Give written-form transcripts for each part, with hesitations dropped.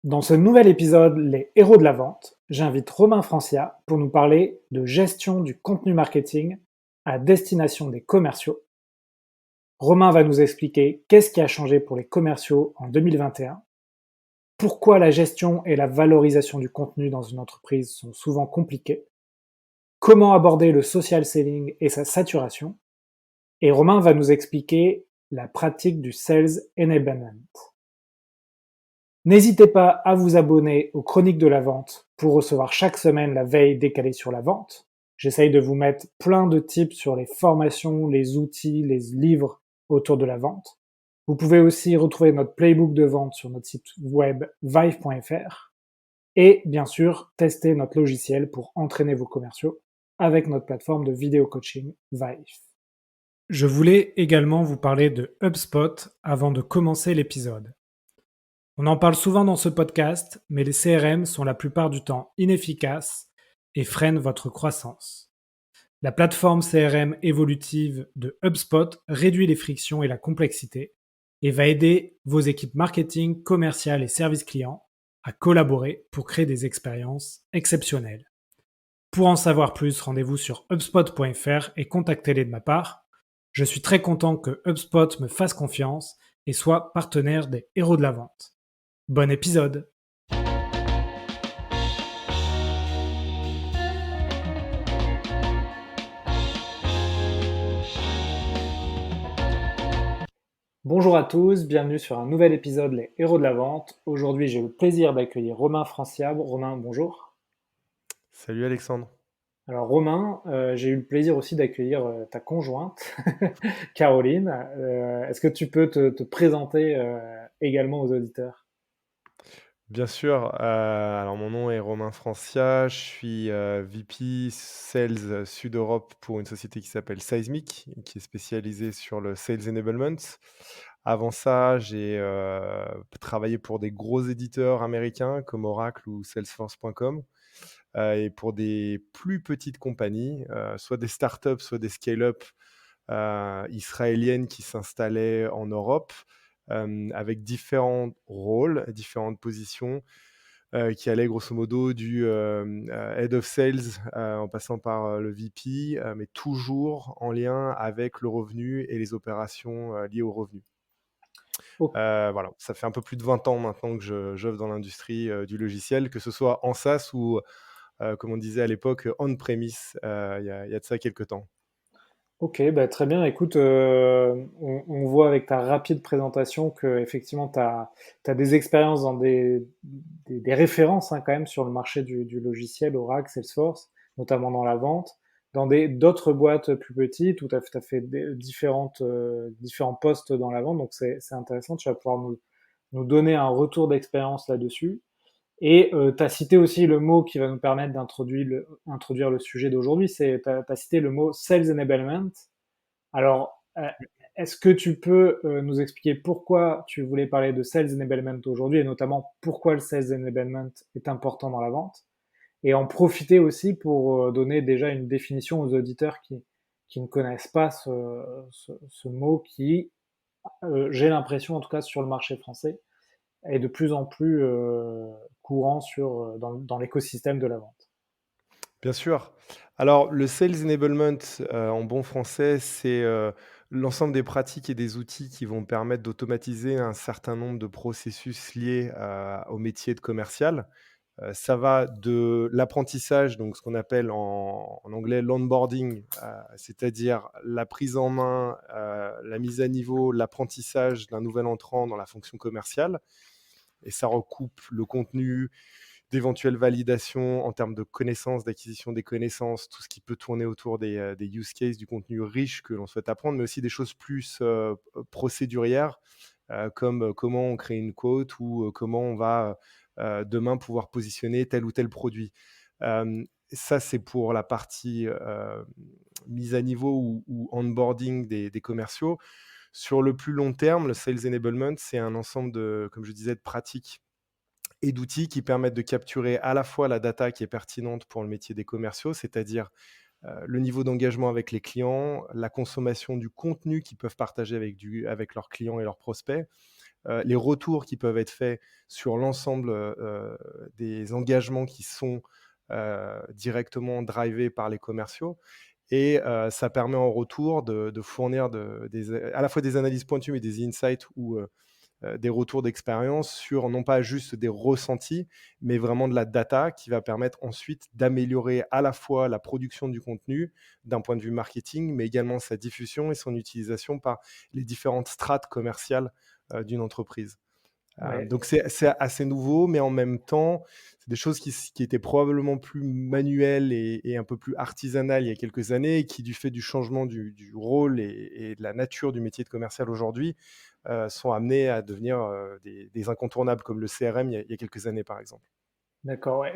Dans ce nouvel épisode, Les héros de la vente, j'invite Romain Francia pour nous parler de gestion du contenu marketing à destination des commerciaux. Romain va nous expliquer qu'est-ce qui a changé pour les commerciaux en 2021, pourquoi la gestion et la valorisation du contenu dans une entreprise sont souvent compliquées, comment aborder le social selling et sa saturation, et Romain va nous expliquer la pratique du sales enablement. N'hésitez pas à vous abonner aux Chroniques de la Vente pour recevoir chaque semaine la veille décalée sur la vente. J'essaye de vous mettre plein de tips sur les formations, les outils, les livres autour de la vente. Vous pouvez aussi retrouver notre playbook de vente sur notre site web vive.fr et bien sûr tester notre logiciel pour entraîner vos commerciaux avec notre plateforme de vidéo coaching Vive. Je voulais également vous parler de HubSpot avant de commencer l'épisode. On en parle souvent dans ce podcast, mais les CRM sont la plupart du temps inefficaces et freinent votre croissance. La plateforme CRM évolutive de HubSpot réduit les frictions et la complexité et va aider vos équipes marketing, commerciales et services clients à collaborer pour créer des expériences exceptionnelles. Pour en savoir plus, rendez-vous sur hubspot.fr et contactez-les de ma part. Je suis très content que HubSpot me fasse confiance et soit partenaire des héros de la vente. Bon épisode! Bonjour à tous, bienvenue sur un nouvel épisode Les héros de la vente. Aujourd'hui, j'ai le plaisir d'accueillir Romain Francia. Romain, bonjour. Salut Alexandre. Alors Romain, j'ai eu le plaisir aussi d'accueillir ta conjointe, Caroline. Est-ce que tu peux te présenter également aux auditeurs? Bien sûr, alors mon nom est Romain Francia, je suis VP Sales Sud Europe pour une société qui s'appelle Seismic, qui est spécialisée sur le Sales Enablement. Avant ça, j'ai travaillé pour des gros éditeurs américains comme Oracle ou Salesforce.com et pour des plus petites compagnies, soit des startups, soit des scale-up israéliennes qui s'installaient en Europe avec différents rôles, différentes positions qui allaient grosso modo du Head of Sales en passant par le VP, mais toujours en lien avec le revenu et les opérations liées au revenu. Oh, Voilà, ça fait un peu plus de 20 ans maintenant que j'œuvre dans l'industrie du logiciel, que ce soit en SaaS ou, comme on disait à l'époque, on-premise, il y a de ça quelques temps. ok, bah, très bien. Écoute, on voit avec ta rapide présentation que effectivement, tu as des expériences dans des références quand même sur le marché du logiciel, Oracle, Salesforce, notamment dans la vente, dans d'autres boîtes plus petites où tu as fait différents postes dans la vente. Donc c'est intéressant, tu vas pouvoir nous donner un retour d'expérience là-dessus. Et tu as cité aussi le mot qui va nous permettre introduire le sujet d'aujourd'hui, tu as cité le mot Sales Enablement. Alors, est-ce que tu peux nous expliquer pourquoi tu voulais parler de Sales Enablement aujourd'hui et notamment pourquoi le Sales Enablement est important dans la vente et en profiter aussi pour donner déjà une définition aux auditeurs qui ne connaissent pas ce mot qui, j'ai l'impression en tout cas sur le marché français, est de plus en plus courant dans l'écosystème de la vente. Bien sûr. Alors, le sales enablement, en bon français, c'est, l'ensemble des pratiques et des outils qui vont permettre d'automatiser un certain nombre de processus liés au métier de commercial. Ça va de l'apprentissage, donc ce qu'on appelle en anglais l'onboarding, c'est-à-dire la prise en main, la mise à niveau, l'apprentissage d'un nouvel entrant dans la fonction commerciale et ça recoupe le contenu, d'éventuelles validations en termes de connaissances, d'acquisition des connaissances, tout ce qui peut tourner autour des use cases, du contenu riche que l'on souhaite apprendre, mais aussi des choses plus procédurières, comme comment on crée une quote ou comment on va demain pouvoir positionner tel ou tel produit. Ça, c'est pour la partie mise à niveau ou onboarding des commerciaux. Sur le plus long terme, le sales enablement, c'est un ensemble de, comme je disais, de pratiques et d'outils qui permettent de capturer à la fois la data qui est pertinente pour le métier des commerciaux, c'est-à-dire le niveau d'engagement avec les clients, la consommation du contenu qu'ils peuvent partager avec leurs clients et leurs prospects, les retours qui peuvent être faits sur l'ensemble des engagements qui sont directement drivés par les commerciaux. Et ça permet en retour de fournir à la fois des analyses pointues, mais des insights ou des retours d'expérience sur non pas juste des ressentis, mais vraiment de la data qui va permettre ensuite d'améliorer à la fois la production du contenu d'un point de vue marketing, mais également sa diffusion et son utilisation par les différentes strates commerciales d'une entreprise. Ouais, Donc c'est assez nouveau, mais en même temps, c'est des choses qui étaient probablement plus manuelles et un peu plus artisanales il y a quelques années, et qui, du fait du changement du rôle et de la nature du métier de commercial aujourd'hui, sont amenées à devenir des incontournables, comme le CRM il y a quelques années, par exemple. d'accord. Ouais.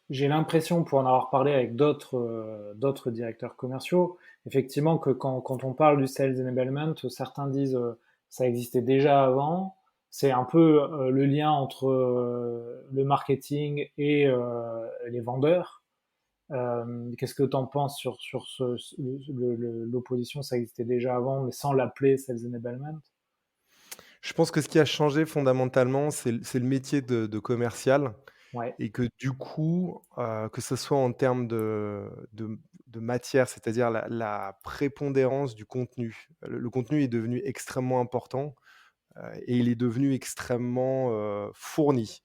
J'ai l'impression, pour en avoir parlé avec d'autres directeurs commerciaux, effectivement que quand on parle du sales enablement, certains disent ça existait déjà avant. C'est un peu le lien entre le marketing et les vendeurs. Qu'est-ce que tu en penses sur l'opposition? Ça existait déjà avant, mais sans l'appeler sales enablement. Je pense que ce qui a changé fondamentalement, c'est le métier de commercial. Ouais, Et que du coup, que ce soit en termes de matière, c'est-à-dire la prépondérance du contenu. Le contenu est devenu extrêmement important, et il est devenu extrêmement, fourni.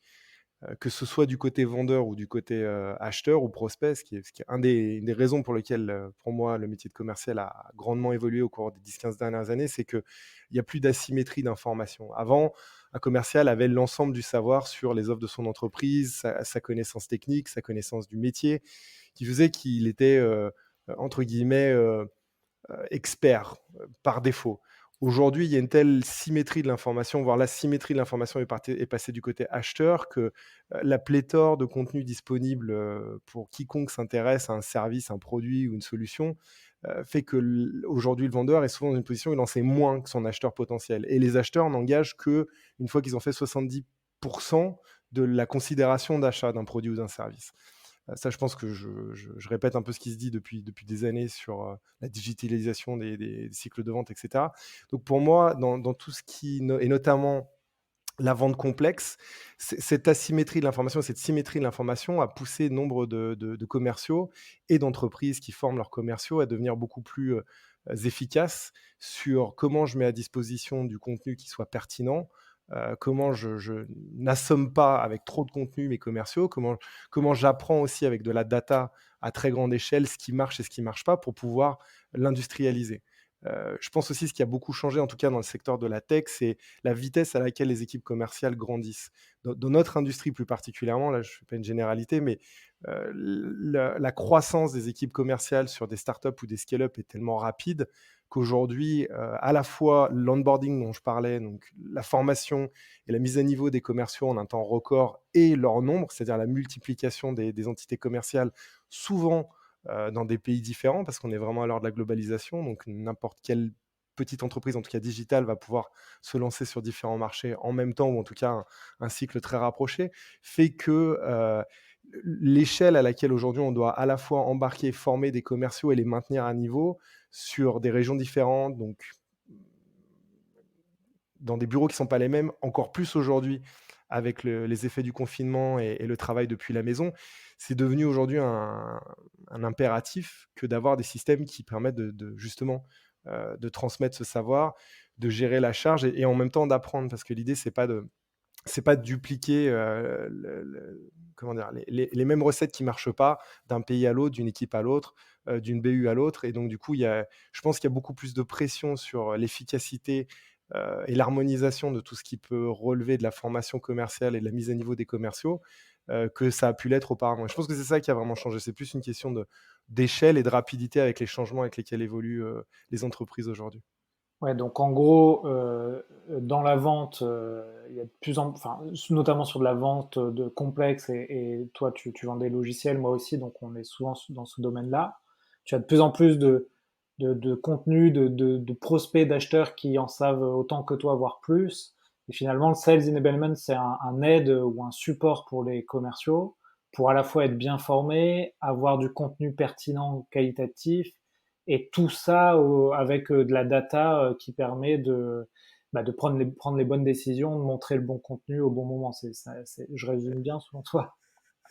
Que ce soit du côté vendeur ou du côté, acheteur ou prospect, ce qui est une des raisons pour lesquelles, pour moi, le métier de commercial a grandement évolué au cours des 10-15 dernières années, c'est qu'il y a plus d'asymétrie d'information. Avant, un commercial avait l'ensemble du savoir sur les offres de son entreprise, sa connaissance technique, sa connaissance du métier, qui faisait qu'il était, entre guillemets, expert par défaut. Aujourd'hui, il y a une telle symétrie de l'information, voire l'asymétrie de l'information est passée du côté acheteur, que la pléthore de contenus disponibles pour quiconque s'intéresse à un service, un produit ou une solution fait que aujourd'hui le vendeur est souvent dans une position où il en sait moins que son acheteur potentiel. Et les acheteurs n'engagent que une fois qu'ils ont fait 70% de la considération d'achat d'un produit ou d'un service. Ça, je pense que je répète un peu ce qui se dit depuis des années sur la digitalisation des cycles de vente, etc. Donc pour moi, dans tout ce qui, et notamment la vente complexe, cette asymétrie de l'information, cette symétrie de l'information a poussé nombre de commerciaux et d'entreprises qui forment leurs commerciaux à devenir beaucoup plus efficaces sur comment je mets à disposition du contenu qui soit pertinent, comment je n'assomme pas avec trop de contenu mes commerciaux, comment j'apprends aussi avec de la data à très grande échelle ce qui marche et ce qui ne marche pas pour pouvoir l'industrialiser. Je pense aussi ce qui a beaucoup changé, en tout cas dans le secteur de la tech, c'est la vitesse à laquelle les équipes commerciales grandissent. Dans notre industrie plus particulièrement, là je ne fais pas une généralité, mais la croissance des équipes commerciales sur des startups ou des scale-up est tellement rapide qu'aujourd'hui, à la fois l'onboarding dont je parlais, donc la formation et la mise à niveau des commerciaux en un temps record et leur nombre, c'est-à-dire la multiplication des entités commerciales, souvent dans des pays différents, parce qu'on est vraiment à l'heure de la globalisation, donc n'importe quelle petite entreprise, en tout cas digitale, va pouvoir se lancer sur différents marchés en même temps, ou en tout cas un cycle très rapproché, fait que l'échelle à laquelle aujourd'hui on doit à la fois embarquer, former des commerciaux et les maintenir à niveau sur des régions différentes, donc dans des bureaux qui ne sont pas les mêmes, encore plus aujourd'hui avec les effets du confinement et le travail depuis la maison, c'est devenu aujourd'hui un impératif que d'avoir des systèmes qui permettent justement de transmettre ce savoir, de gérer la charge et en même temps d'apprendre, parce que l'idée, c'est pas de dupliquer comment dire, les mêmes recettes qui ne marchent pas d'un pays à l'autre, d'une équipe à l'autre, d'une BU à l'autre. Et donc, du coup, je pense qu'il y a beaucoup plus de pression sur l'efficacité et l'harmonisation de tout ce qui peut relever de la formation commerciale et de la mise à niveau des commerciaux que ça a pu l'être auparavant. Et je pense que c'est ça qui a vraiment changé. C'est plus une question d'échelle et de rapidité avec les changements avec lesquels évoluent les entreprises aujourd'hui. ouais, donc en gros, dans la vente, il y a de plus en enfin, notamment sur de la vente de complexe et toi tu vends des logiciels, moi aussi, donc on est souvent dans ce domaine-là. Tu as de plus en plus de contenu, de prospects, d'acheteurs qui en savent autant que toi, voire plus. Et finalement, le sales enablement, c'est un aide ou un support pour les commerciaux, pour à la fois être bien formés, avoir du contenu pertinent, qualitatif, et tout ça avec de la data qui permet de prendre les bonnes décisions, de montrer le bon contenu au bon moment. Je résume bien selon toi.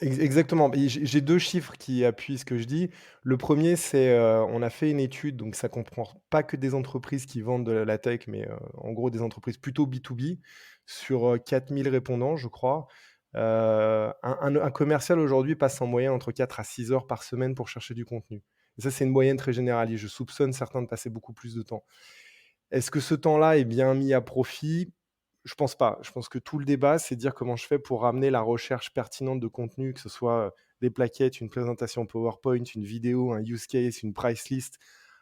Exactement. Et j'ai 2 chiffres qui appuient ce que je dis. Le premier, c'est, on a fait une étude, donc ça comprend pas que des entreprises qui vendent de la tech, mais, en gros des entreprises plutôt B2B sur, 4 000 répondants, je crois. Un commercial aujourd'hui passe en moyenne entre 4 à 6 heures par semaine pour chercher du contenu. Et ça, c'est une moyenne très généraliste. Je soupçonne certains de passer beaucoup plus de temps. Est-ce que ce temps-là est bien mis à profit? Je pense pas. Je pense que tout le débat, c'est de dire comment je fais pour ramener la recherche pertinente de contenu, que ce soit, des plaquettes, une présentation PowerPoint, une vidéo, un use case, une price list,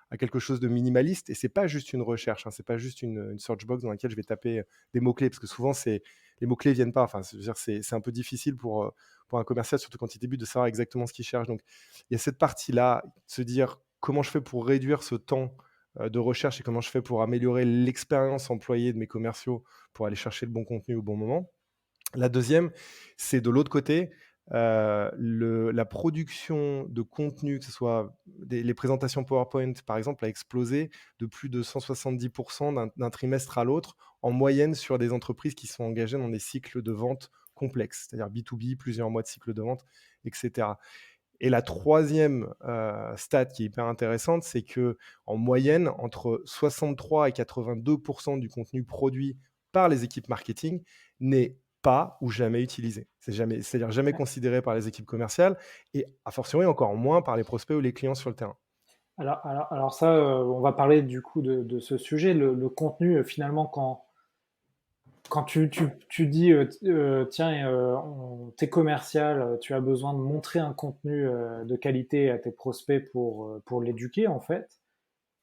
à quelque chose de minimaliste. Et c'est pas juste une recherche, hein, c'est pas juste une search box dans laquelle je vais taper, des mots-clés, parce que souvent les mots-clés viennent pas. Enfin, je veux dire, c'est un peu difficile pour un commercial, surtout quand il débute, de savoir exactement ce qu'il cherche. Donc il y a cette partie-là, de se dire: «Comment je fais pour réduire ce temps, de recherche et comment je fais pour améliorer l'expérience employée de mes commerciaux pour aller chercher le bon contenu au bon moment». La deuxième, c'est de l'autre côté, la production de contenu, que ce soit les présentations PowerPoint, par exemple, a explosé de plus de 170 d'un trimestre à l'autre, en moyenne sur des entreprises qui sont engagées dans des cycles de vente complexes, c'est-à-dire B2B, plusieurs mois de cycle de vente, etc. Et la troisième stat qui est hyper intéressante, c'est que en moyenne, entre 63 et 82 du contenu produit par les équipes marketing n'est pas ou jamais utilisé. C'est-à-dire jamais considéré par les équipes commerciales et a fortiori encore moins par les prospects ou les clients sur le terrain. Alors ça, on va parler du coup de ce sujet, le contenu, finalement, quand tu dis, tiens, t'es commercial, tu as besoin de montrer un contenu de qualité à tes prospects pour l'éduquer, en fait.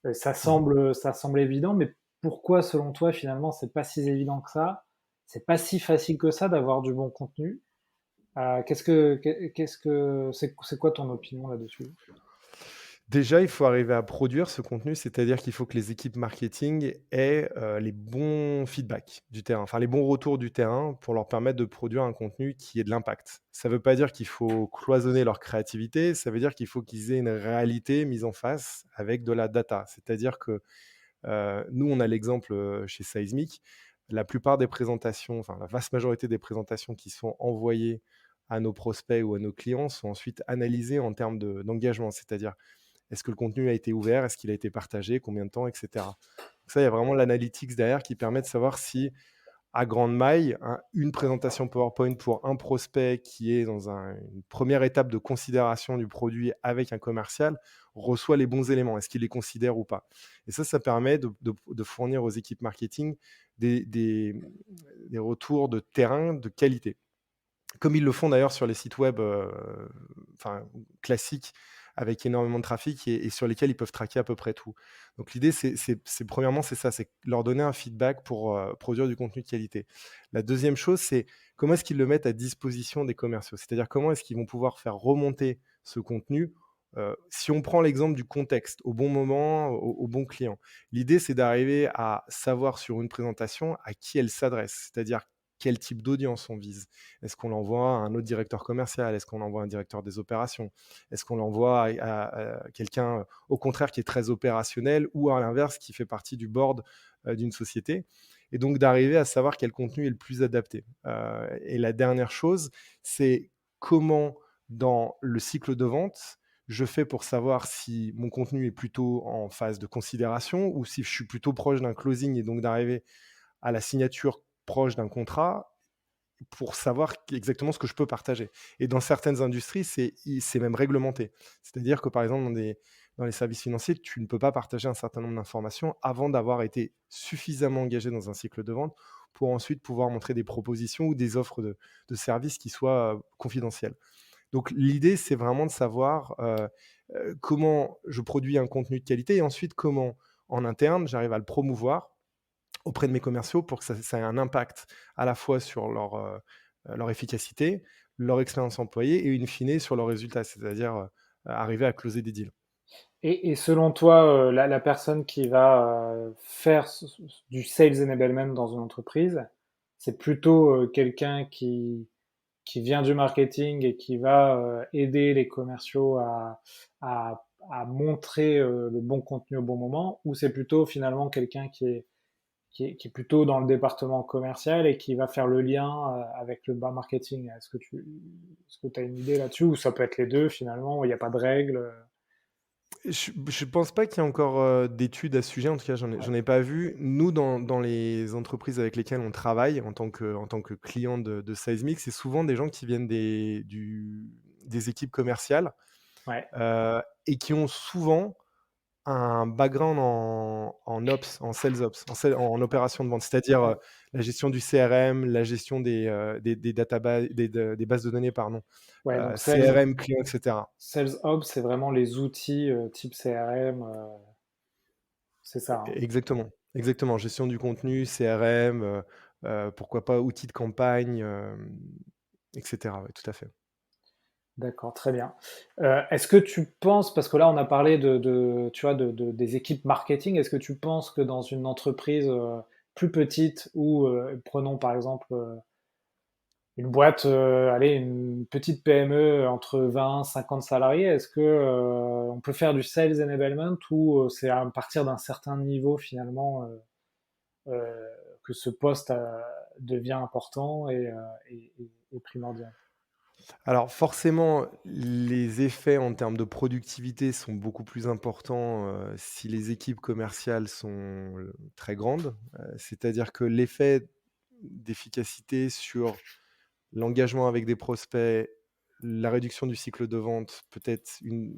Mmh. Ça semble évident, mais pourquoi, selon toi, finalement, c'est pas si évident que ça? C'est pas si facile que ça d'avoir du bon contenu? C'est quoi ton opinion là-dessus? Déjà, il faut arriver à produire ce contenu, c'est-à-dire qu'il faut que les équipes marketing aient, les bons feedbacks du terrain, enfin les bons retours du terrain pour leur permettre de produire un contenu qui ait de l'impact. Ça ne veut pas dire qu'il faut cloisonner leur créativité, ça veut dire qu'il faut qu'ils aient une réalité mise en face avec de la data. C'est-à-dire que, nous, on a l'exemple, chez Seismic, la plupart des présentations, enfin la vaste majorité des présentations qui sont envoyées à nos prospects ou à nos clients sont ensuite analysées en termes d'engagement. C'est-à-dire est-ce que le contenu a été ouvert? Est-ce qu'il a été partagé? Combien de temps? Et cetera. Donc ça, il y a vraiment l'analytics derrière qui permet de savoir si, à grande maille, une présentation PowerPoint pour un prospect qui est dans une première étape de considération du produit avec un commercial reçoit les bons éléments. Est-ce qu'il les considère ou pas? Et ça permet de fournir aux équipes marketing des, des, des retours de terrain de qualité. Comme ils le font d'ailleurs sur les sites web enfin, classiques avec énormément de trafic et sur lesquels ils peuvent traquer à peu près tout. Donc l'idée, premièrement, c'est ça, c'est leur donner un feedback pour produire du contenu de qualité. La deuxième chose, c'est comment est-ce qu'ils le mettent à disposition des commerciaux? C'est-à-dire comment est-ce qu'ils vont pouvoir faire remonter ce contenu si on prend l'exemple du contexte, au bon moment, au bon client. L'idée, c'est d'arriver à savoir sur une présentation à qui elle s'adresse, c'est-à-dire quel type d'audience on vise. Est-ce qu'on l'envoie à un autre directeur commercial? Est-ce qu'on l'envoie à un directeur des opérations? Est-ce qu'on l'envoie à quelqu'un, au contraire, qui est très opérationnel ou à l'inverse, qui fait partie du board d'une société? Et donc d'arriver à savoir quel contenu est le plus adapté. Et la dernière chose, c'est comment, dans le cycle de vente, je fais pour savoir si mon contenu est plutôt en phase de considération ou si je suis plutôt proche d'un closing et donc d'arriver à la signature proche d'un contrat pour savoir exactement ce que je peux partager. Et dans certaines industries, c'est même réglementé. C'est-à-dire que, par exemple, dans les services financiers, tu ne peux pas partager un certain nombre d'informations avant d'avoir été suffisamment engagé dans un cycle de vente pour ensuite pouvoir montrer des propositions ou des offres de services qui soient confidentielles. Donc l'idée, c'est vraiment de savoir comment je produis un contenu de qualité et ensuite comment, en interne, j'arrive à le promouvoir auprès de mes commerciaux pour que ça ait un impact à la fois sur leur efficacité, leur expérience employée et in fine sur leurs résultats, c'est-à-dire arriver à closer des deals. Et selon toi, la personne qui va faire du sales enablement dans une entreprise, c'est plutôt quelqu'un qui vient du marketing et qui va aider les commerciaux à montrer le bon contenu au bon moment, ou c'est plutôt finalement quelqu'un qui est plutôt dans le département commercial et qui va faire le lien avec le bas marketing. Est-ce que tu as une idée là-dessus ou ça peut être les deux finalement, où il n'y a pas de règles? Je pense pas qu'il y ait encore, d'études à ce sujet, en tout cas Ouais, j'en ai pas vu. Nous, dans les entreprises avec lesquelles on travaille en tant que client de Seismic, c'est souvent des gens qui viennent des équipes commerciales, ouais, et qui ont souvent un background en ops, en sales ops, en opération de vente. C'est-à-dire, ouais. la gestion du CRM, la gestion des des bases de données, pardon, Ouais, donc CRM client et cetera. Sales Ops, c'est vraiment les outils type CRM, c'est ça, hein. Exactement, exactement. Gestion du contenu, CRM, pourquoi pas outils de campagne, et cetera. Ouais, tout à fait. D'accord, très bien. Est-ce que tu penses, parce que là on a parlé tu vois, des équipes marketing, est-ce que tu penses que dans une entreprise plus petite ou prenons par exemple une boîte, allez, une petite PME entre 20, 50 salariés, est-ce que on peut faire du sales enablement ou c'est à partir d'un certain niveau finalement que ce poste devient important et primordial? Alors forcément, les effets en termes de productivité sont beaucoup plus importants, si les équipes commerciales sont, très grandes. C'est-à-dire que l'effet d'efficacité sur l'engagement avec des prospects, la réduction du cycle de vente, peut-être une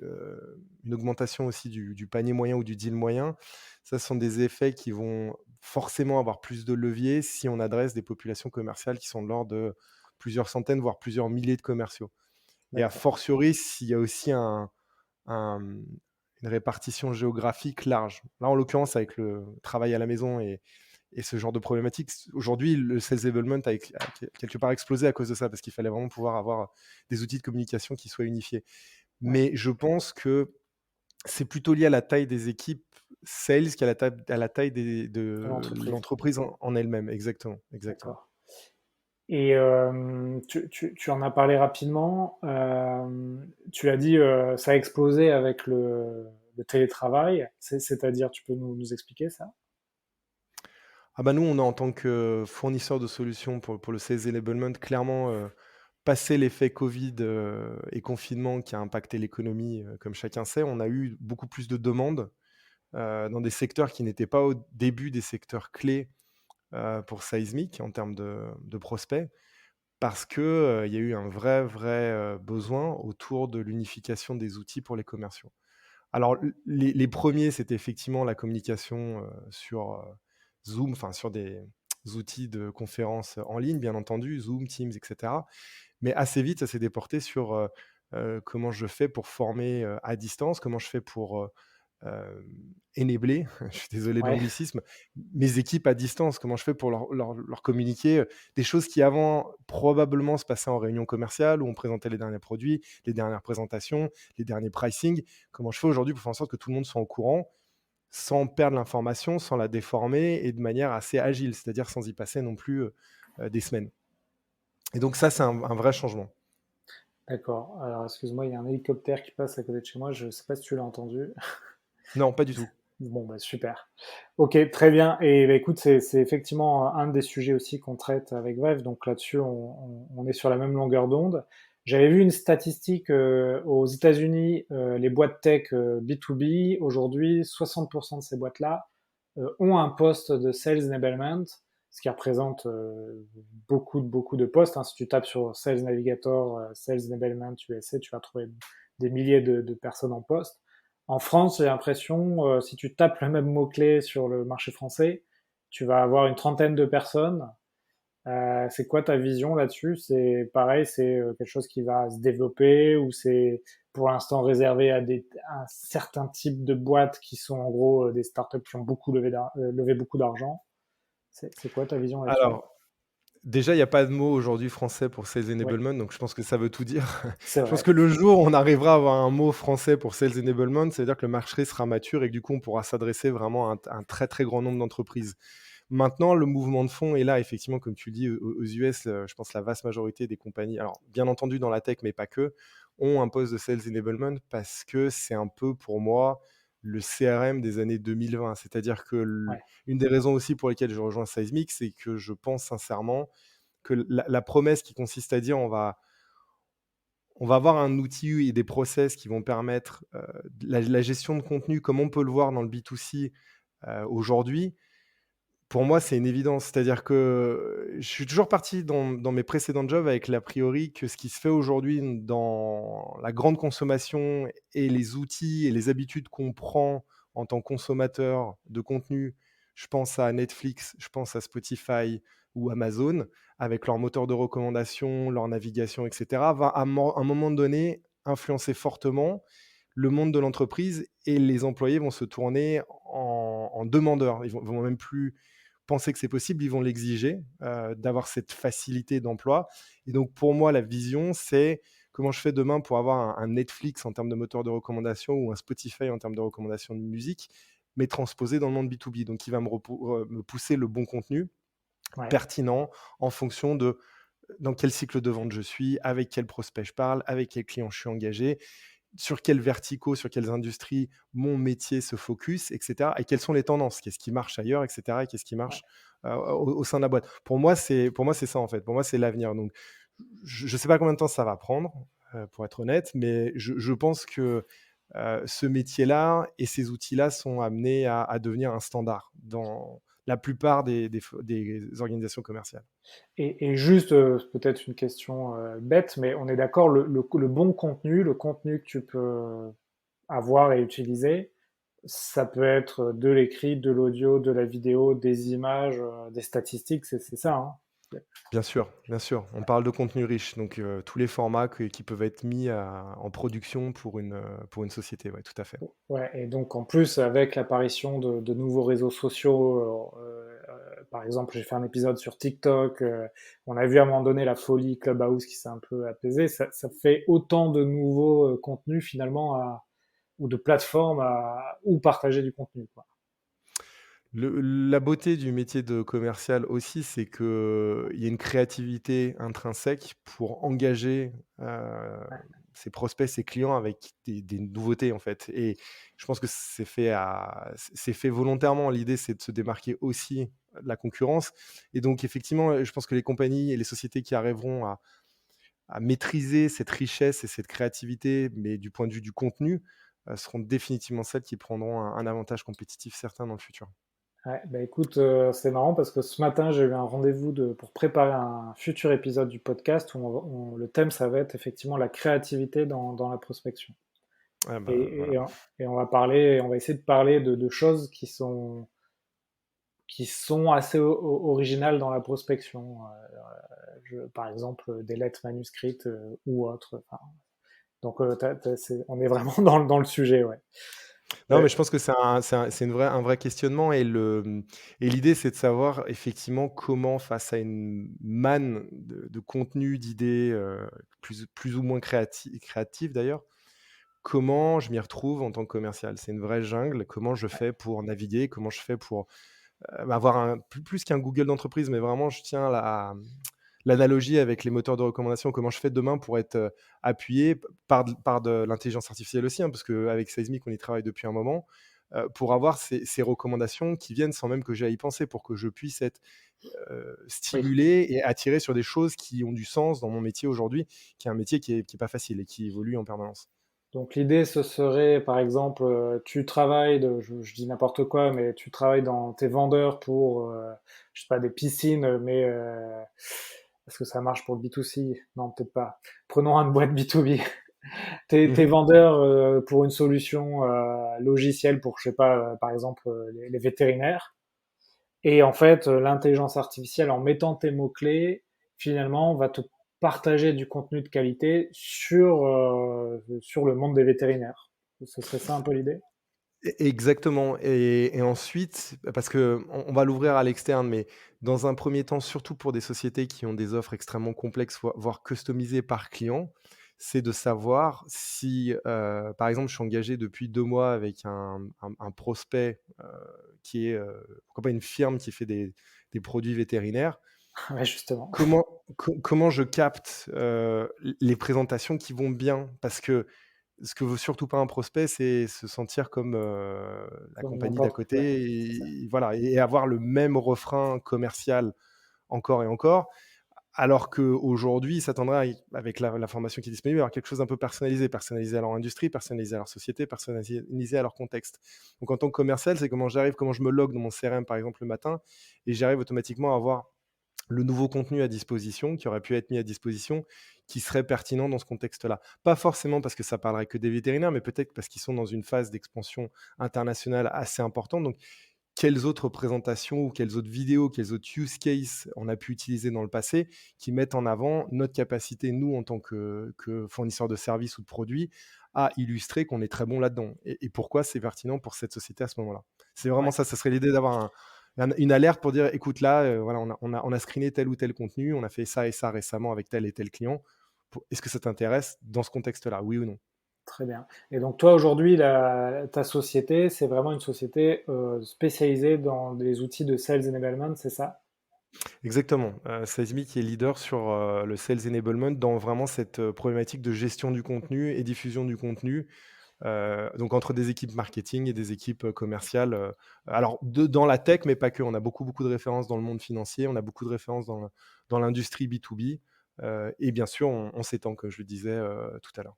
augmentation aussi du panier moyen ou du deal moyen. Ça, ce sont des effets qui vont forcément avoir plus de levier si on adresse des populations commerciales qui sont de l'ordre de plusieurs centaines, voire plusieurs milliers de commerciaux. Et a D'accord. fortiori, s'il y a aussi un, une répartition géographique large. Là, en l'occurrence, avec le travail à la maison et ce genre de problématique, aujourd'hui, le sales enablement a quelque part explosé à cause de ça, parce qu'il fallait vraiment pouvoir avoir des outils de communication qui soient unifiés. Ouais, Mais je pense que c'est plutôt lié à la taille des équipes sales qu'à la taille de de l'entreprise. l'entreprise en elle-même. Exactement, exactement. D'accord. Et tu en as parlé rapidement. Tu as dit ça a explosé avec le télétravail. C'est-à-dire, tu peux nous expliquer ça? Ah bah nous, on a en tant que fournisseur de solutions pour le sales enablement, clairement, passé l'effet Covid, et confinement qui a impacté l'économie, comme chacun sait, on a eu beaucoup plus de demandes, dans des secteurs qui n'étaient pas au début des secteurs clés, pour Seismic en termes de prospects. Parce que, il y a eu un vrai, besoin autour de l'unification des outils pour les commerciaux. Alors les 1ers, c'était effectivement la communication, sur, Zoom, enfin sur des outils de conférence en ligne, bien entendu, Zoom, Teams et cetera. Mais assez vite, ça s'est déporté sur, comment je fais pour former, à distance, comment je fais pour, enabler, je suis désolé de Ouais, l'anglicisme, mes équipes à distance, comment je fais pour leur communiquer, des choses qui avant probablement se passaient en réunion commerciale où on présentait les derniers produits, les dernières présentations, les derniers pricing. Comment je fais aujourd'hui pour faire en sorte que tout le monde soit au courant, sans perdre l'information, sans la déformer et de manière assez agile, c'est-à-dire sans y passer non plus, des semaines. Et donc ça, c'est un vrai changement. d'accord. Alors, excuse-moi, il y a un hélicoptère qui passe à côté de chez moi. Je ne sais pas si tu l'as entendu. Non, pas du tout. Bon, bah, super. Ok, très bien. Et bah, écoute, c'est effectivement un des sujets aussi qu'on traite avec Vive. Donc là-dessus, on est sur la même longueur d'onde. J'avais vu une statistique aux États-Unis, les boîtes tech B2B, aujourd'hui, 60% de ces boîtes-là ont un poste de Sales Enablement, ce qui représente beaucoup de postes, hein. Si tu tapes sur Sales Navigator, Sales Enablement USA, tu vas trouver des milliers de personnes en poste. En France, j'ai l'impression, si tu tapes le même mot-clé sur le marché français, tu vas avoir une trentaine de personnes. C'est quoi ta vision là-dessus? C'est pareil, c'est quelque chose qui va se développer ou c'est pour l'instant réservé à un certain type de boîtes qui sont en gros des startups qui ont levé beaucoup d'argent? C'est quoi ta vision là-dessus? Alors, déjà, il y a pas de mot aujourd'hui français pour sales Oui, enablement, donc je pense que ça veut tout dire. c'est Je pense vrai. que le jour où on arrivera à avoir un mot français pour sales enablement, ça veut dire que le marché sera mature et que du coup, on pourra s'adresser vraiment à un très, très grand nombre d'entreprises. Maintenant, le mouvement de fond est là, effectivement, comme tu le dis, aux US, je pense que la vaste majorité des compagnies, alors bien entendu dans la tech, mais pas que, ont un poste de sales enablement parce que c'est un peu pour moi le CRM des années 2020. C'est-à-dire que Ouais, une des raisons aussi pour lesquelles je rejoins Seismic, c'est que je pense sincèrement que la promesse qui consiste à dire on va avoir un outil et des process qui vont permettre la gestion de contenu comme on peut le voir dans le B2C aujourd'hui. Pour moi, c'est une évidence. C'est-à-dire que je suis toujours parti dans mes précédents jobs avec l'a priori que ce qui se fait aujourd'hui dans la grande consommation et les outils et les habitudes qu'on prend en tant que consommateur de contenu, je pense à Netflix, je pense à Spotify ou Amazon, avec leur moteur de recommandation, leur navigation, et cetera, va un moment donné influencer fortement le monde de l'entreprise et les employés vont se tourner en demandeurs. Ils vont même plus penser que c'est possible, ils vont l'exiger, d'avoir cette facilité d'emploi. Et donc, pour moi, la vision, c'est comment je fais demain pour avoir un Netflix en termes de moteur de recommandation ou un Spotify en termes de recommandation de musique, mais transposé dans le monde B2B. Donc, qui va me pousser le bon contenu ouais, pertinent en fonction de dans quel cycle de vente je suis, avec quel prospect je parle, avec quel client je suis engagé, sur quels verticaux, sur quelles industries mon métier se focus, et cetera. Et quelles sont les tendances, qu'est-ce qui marche ailleurs, et cetera. Et qu'est-ce qui ouais. marche au sein de la boîte. Pour moi, c'est ça en fait. Pour moi, c'est l'avenir. Donc, je ne sais pas combien de temps ça va prendre, pour être honnête, mais je pense que ce métier-là et ces outils-là sont amenés à devenir un standard dans la plupart des organisations commerciales. Et juste, peut-être une question bête, mais on est d'accord, le bon contenu, le contenu que tu peux avoir et utiliser, ça peut être de l'écrit, de l'audio, de la vidéo, des images, des statistiques, c'est ça, hein? Bien sûr, bien sûr. On parle de contenu riche, donc tous les formats qui peuvent être mis en production pour une société, ouais, tout à fait. Ouais, et donc en plus, avec l'apparition de nouveaux réseaux sociaux, par exemple, j'ai fait un épisode sur TikTok, on a vu à un moment donné la folie Clubhouse qui s'est un peu apaisée, ça fait autant de nouveaux contenus finalement ou de plateformes où partager du contenu, quoi. La beauté du métier de commercial aussi, c'est qu'il y a une créativité intrinsèque pour engager, Ouais, ses prospects, ses clients avec des nouveautés, en fait et je pense que c'est fait volontairement. L'idée, c'est de se démarquer aussi de la concurrence et donc effectivement, je pense que les compagnies et les sociétés qui arriveront à maîtriser cette richesse et cette créativité, mais du point de vue du contenu, seront définitivement celles qui prendront un avantage compétitif certain dans le futur. ouais, bah écoute, c'est marrant parce que ce matin, j'ai eu un rendez-vous pour préparer un futur épisode du podcast où le thème, ça va être effectivement la créativité dans la prospection. Ah bah, Et, voilà. et, on et on va essayer de parler de choses qui sont assez originales dans la prospection. Par exemple, des lettres manuscrites ou autres. Enfin, donc, on est vraiment dans le sujet, ouais. Non, mais je pense que c'est un vrai questionnement et l'idée, c'est de savoir effectivement comment face à une manne de contenu, d'idées, plus ou moins créatives d'ailleurs, comment je m'y retrouve en tant que commercial? C'est une vraie jungle. Comment je fais pour naviguer? Comment je fais pour avoir plus qu'un Google d'entreprise, mais vraiment, je tiens l'analogie avec les moteurs de recommandation. Comment je fais demain pour être appuyé par de l'intelligence artificielle aussi, hein, parce qu'avec Seismic, on y travaille depuis un moment, pour avoir ces recommandations qui viennent sans même que j'aille y penser, pour que je puisse être Oui. stimulé et attiré sur des choses qui ont du sens dans mon métier aujourd'hui, qui est un métier qui est pas facile et qui évolue en permanence. Donc l'idée, ce serait, par exemple, tu travailles, je dis n'importe quoi, mais tu travailles dans tes vendeurs pour, je sais pas, des piscines, mais est-ce que ça marche pour le B2C? Non, peut-être pas. Prenons une boîte B2B. T'es Mmh. vendeur pour une solution logicielle pour, je sais pas, par exemple, les vétérinaires. Et en fait, l'intelligence artificielle, en mettant tes mots-clés, finalement, va te partager du contenu de qualité sur le monde des vétérinaires. Ce serait ça un peu l'idée? Exactement et ensuite, parce qu'on va l'ouvrir à l'externe, mais dans un premier temps, surtout pour des sociétés qui ont des offres extrêmement complexes, voire customisées par client, c'est de savoir si, par exemple, je suis engagé depuis 2 mois avec un prospect, qui est, pourquoi pas une firme qui fait des produits vétérinaires. Ouais, justement. Comment je capte, les présentations qui vont bien? Parce que ce que veut surtout pas un prospect, c'est se sentir comme, la comme compagnie d'à n'importe ouais, côté c'est ça. et voilà et avoir le même refrain commercial encore et encore. Alors qu'aujourd'hui, ils s'attendraient avec la formation qui est disponible, à avoir quelque chose d'un peu personnalisé, personnalisé à leur industrie, personnalisé à leur société, personnalisé à leur contexte. Donc en tant que commercial, c'est comment je me log dans mon CRM, par exemple, le matin et j'arrive automatiquement à avoir le nouveau contenu à disposition, qui aurait pu être mis à disposition, qui serait pertinent dans ce contexte-là. Pas forcément parce que ça parlerait que des vétérinaires, mais peut-être parce qu'ils sont dans une phase d'expansion internationale assez importante. Donc quelles autres présentations ou quelles autres vidéos, quels autres use cases on a pu utiliser dans le passé qui mettent en avant notre capacité, nous, en tant que fournisseurs de services ou de produits, à illustrer qu'on est très bon là-dedans et pourquoi c'est pertinent pour cette société à ce moment-là. C'est vraiment Ouais. ça, ça serait l'idée d'avoir une alerte pour dire écoute, là, voilà, on a screené tel ou tel contenu, on a fait ça et ça récemment avec tel et tel client. Est-ce que ça t'intéresse dans ce contexte-là, oui ou non? Très bien. Et donc toi aujourd'hui, ta société, c'est vraiment une société spécialisée dans les outils de sales enablement, c'est ça? Exactement, Seismic qui est leader sur, le sales enablement dans vraiment cette, problématique de gestion du contenu et diffusion du contenu, donc entre des équipes marketing et des équipes, commerciales, alors dans la tech, mais pas que. On a beaucoup, beaucoup de références dans le monde financier, on a beaucoup de références dans l'industrie B2B, et bien sûr, on s'étend, comme je le disais, tout à l'heure.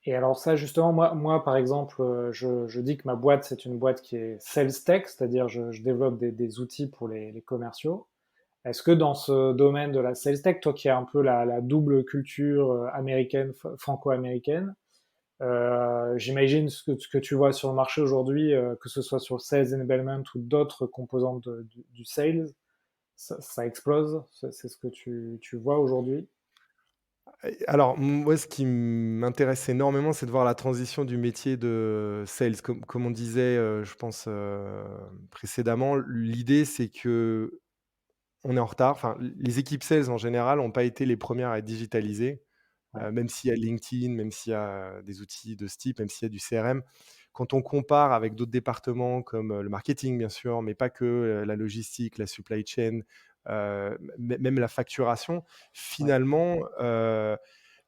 Et alors ça justement, moi par exemple, je dis que ma boîte c'est une boîte qui est sales tech, c'est-à-dire je développe des outils pour les commerciaux. Est-ce que dans ce domaine de la sales tech, toi qui as un peu la double culture américaine, franco-américaine, j'imagine ce que tu vois sur le marché aujourd'hui, que ce soit sur le sales enablement ou d'autres composantes du sales, ça explose. C'est ce que tu vois aujourd'hui. Et alors, moi, ce qui m'intéresse énormément, c'est de voir la transition du métier de sales. Comme on disait, je pense, précédemment, l'idée, c'est que on est en retard. Enfin, les équipes sales, en général, n'ont pas été les premières à être digitalisées, Ouais, même s'il y a LinkedIn, même s'il y a des outils de ce type, même s'il y a du CRM. Quand on compare avec d'autres départements comme, le marketing, bien sûr, mais pas que, la logistique, la supply chain, même la facturation, ouais, finalement,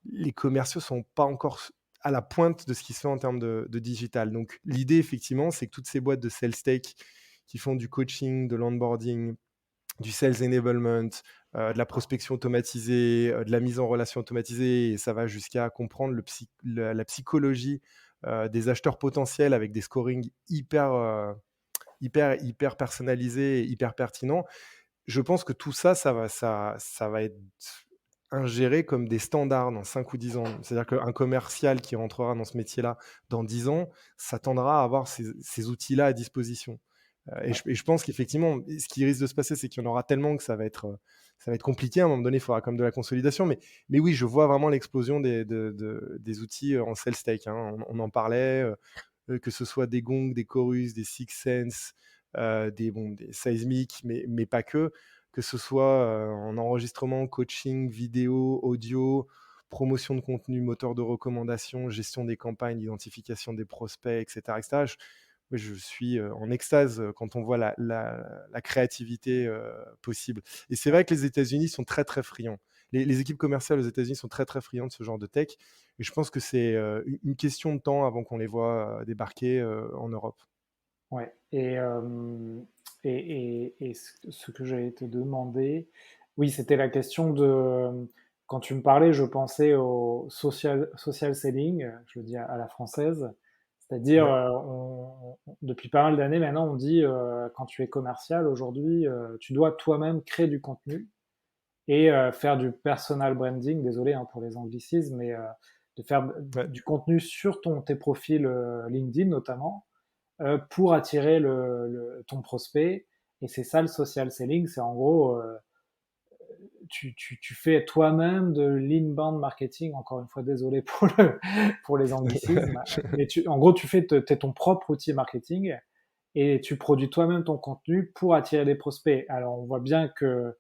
les commerciaux sont pas encore à la pointe de ce qui se fait en termes de digital. Donc l'idée, effectivement, c'est que toutes ces boîtes de sales tech qui font du coaching, de l'onboarding, du sales enablement, de la prospection automatisée, de la mise en relation automatisée et ça va jusqu'à comprendre la psychologie, des acheteurs potentiels avec des scorings hyper personnalisés et hyper pertinents. Je pense que tout ça, ça va être ingéré comme des standards dans 5 ou 10 ans. C'est-à-dire qu'un commercial qui rentrera dans ce métier-là dans 10 ans s'attendra à avoir ces outils-là à disposition. ouais. Et je pense qu'effectivement, ce qui risque de se passer, c'est qu'il y en aura tellement que ça va être compliqué. À un moment donné, il faudra comme de la consolidation. Mais oui, je vois vraiment l'explosion des outils en sales tech, hein. On en parlait, que ce soit des Gong, des Chorus, des Six Sense, des Seismic, mais pas que. Que ce soit en enregistrement, coaching, vidéo, audio, promotion de contenu, moteur de recommandation, gestion des campagnes, identification des prospects, etc. etc. Je suis en extase quand on voit la créativité possible. Et c'est vrai que les États-Unis sont très, très friands. Les équipes commerciales aux États-Unis sont très, très friands de ce genre de tech. Et je pense que c'est une question de temps avant qu'on les voit débarquer en Europe. Ouais. Et ce que j'allais te demander, oui, c'était la question de, quand tu me parlais, je pensais au social selling, je le dis à la française, c'est-à-dire, Ouais, depuis pas mal d'années maintenant, on dit, quand tu es commercial aujourd'hui, tu dois toi-même créer du contenu et faire du personal branding, désolé hein, pour les anglicismes, mais de faire ouais. du contenu sur tes profils LinkedIn notamment, pour attirer ton prospect. Et c'est ça le social selling, c'est en gros, tu fais toi-même de l'inbound marketing, encore une fois, désolé pour les anglicismes, mais en gros, t'es ton propre outil marketing et tu produis toi-même ton contenu pour attirer des prospects. Alors, on voit bien que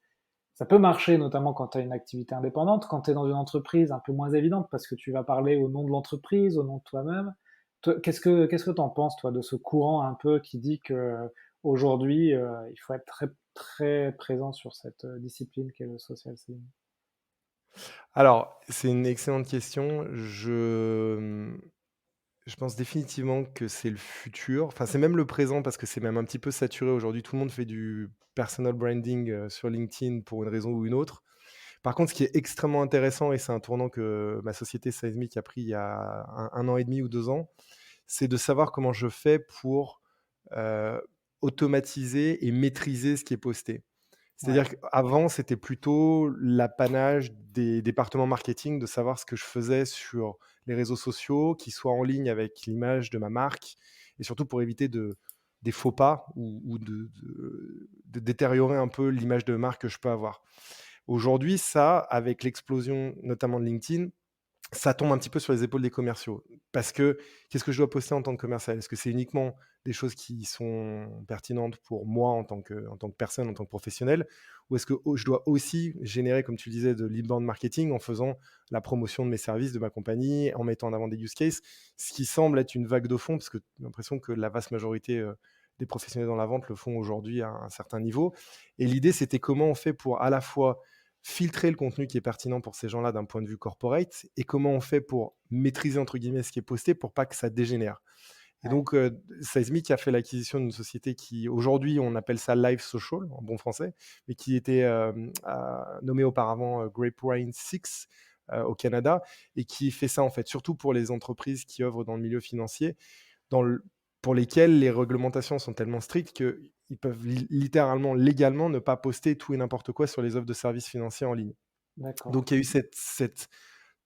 ça peut marcher, notamment quand tu as une activité indépendante, quand tu es dans une entreprise un peu moins évidente, parce que tu vas parler au nom de l'entreprise, au nom de toi-même. Qu'est-ce que tu en penses, toi, de ce courant un peu qui dit que aujourd'hui, il faut être très, très présent sur cette discipline qu'est le social selling? Alors, c'est une excellente question. Je pense définitivement que c'est le futur. Enfin, c'est même le présent parce que c'est même un petit peu saturé aujourd'hui. Tout le monde fait du personal branding, sur LinkedIn pour une raison ou une autre. Par contre, ce qui est extrêmement intéressant et c'est un tournant que ma société Seismic a pris il y a un an et demi ou 2 ans, c'est de savoir comment je fais pour, heu, automatiser et maîtriser ce qui est posté. Ouais, C'est-à-dire qu'avant, c'était plutôt l'apanage des départements marketing de savoir ce que je faisais sur les réseaux sociaux, qui soient en ligne avec l'image de ma marque et surtout pour éviter des faux pas ou de détériorer un peu l'image de marque que je peux avoir. Aujourd'hui, ça, avec l'explosion notamment de LinkedIn, ça tombe un petit peu sur les épaules des commerciaux. Parce que qu'est-ce que je dois poster en tant que commercial? Est-ce que c'est uniquement des choses qui sont pertinentes pour moi en tant que personne, en tant que professionnel? Ou est-ce que je dois aussi générer, comme tu disais, de l'inbound marketing en faisant la promotion de mes services, de ma compagnie, en mettant en avant des use cases? Ce qui semble être une vague de fond, parce que j'ai l'impression que la vaste majorité des professionnels dans la vente le font aujourd'hui à un certain niveau. Et l'idée, c'était comment on fait pour à la fois filtrer le contenu qui est pertinent pour ces gens-là d'un point de vue corporate et comment on fait pour maîtriser entre guillemets ce qui est posté pour pas que ça dégénère. Et ouais, donc, Seismic a fait l'acquisition d'une société qui aujourd'hui on appelle ça Live Social en bon français, mais qui était nommée auparavant Grapevine 6 au Canada et qui fait ça en fait surtout pour les entreprises qui œuvrent dans le milieu financier dans le pour lesquels les réglementations sont tellement strictes qu'ils peuvent littéralement, légalement, ne pas poster tout et n'importe quoi sur les offres de services financiers en ligne. d'accord. Donc il y a eu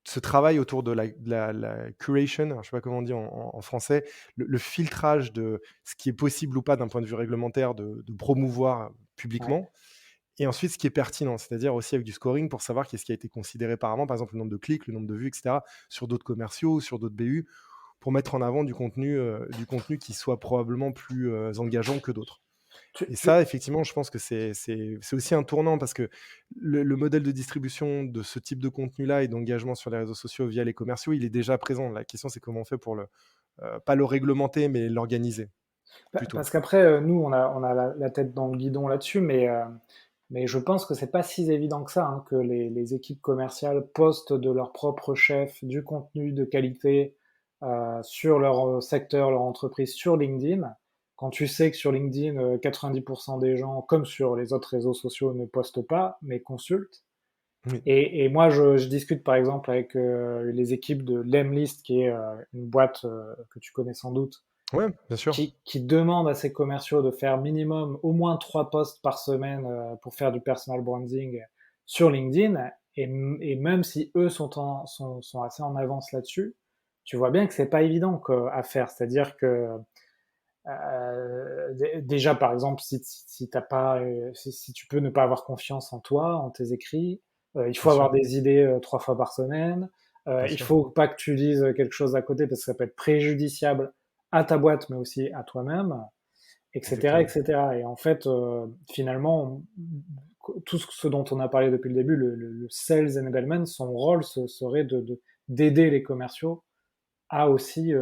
ce travail autour de la curation, alors je ne sais pas comment on dit en français, le filtrage de ce qui est possible ou pas d'un point de vue réglementaire de promouvoir Ouais. publiquement et ensuite ce qui est pertinent, c'est-à-dire aussi avec du scoring pour savoir qu'est-ce qui a été considéré auparavant, par exemple le nombre de clics, le nombre de vues, et cetera, sur d'autres commerciaux, sur d'autres BU, pour mettre en avant du contenu qui soit probablement plus, engageant que d'autres. Tu Et tu ça, effectivement, je pense que c'est aussi un tournant parce que le modèle de distribution de ce type de contenu-là et d'engagement sur les réseaux sociaux via les commerciaux, il est déjà présent. La question, c'est comment on fait pour pas le réglementer, mais l'organiser plutôt. Parce qu'après, nous, on a la tête dans le guidon là-dessus, mais je pense que c'est pas si évident que ça, hein, que les équipes commerciales postent de leur propre chef du contenu de qualité sur leur secteur, leur entreprise, sur LinkedIn. Quand tu sais que sur LinkedIn, 90% des gens, comme sur les autres réseaux sociaux, ne postent pas, mais consultent. Oui, Et moi, je discute par exemple avec les équipes de Lemlist, qui est une boîte que tu connais sans doute, ouais, bien sûr. qui demande à ses commerciaux de faire minimum au moins 3 posts par semaine pour faire du personal branding sur LinkedIn. Et même si eux sont assez en avance là-dessus, tu vois bien que c'est pas évident à faire. C'est-à-dire que déjà, par exemple, si t'as pas, si tu peux ne pas avoir confiance en toi, en tes écrits, il Bien faut sûr, avoir des idées 3 fois par semaine. bien Il sûr. faut pas que tu lises quelque chose à côté parce que ça peut être préjudiciable à ta boîte, mais aussi à toi-même, etc., Exactement. etc. Et en fait, finalement, tout ce dont on a parlé depuis le début, le sales enablement, son rôle serait d'aider les commerciaux à aussi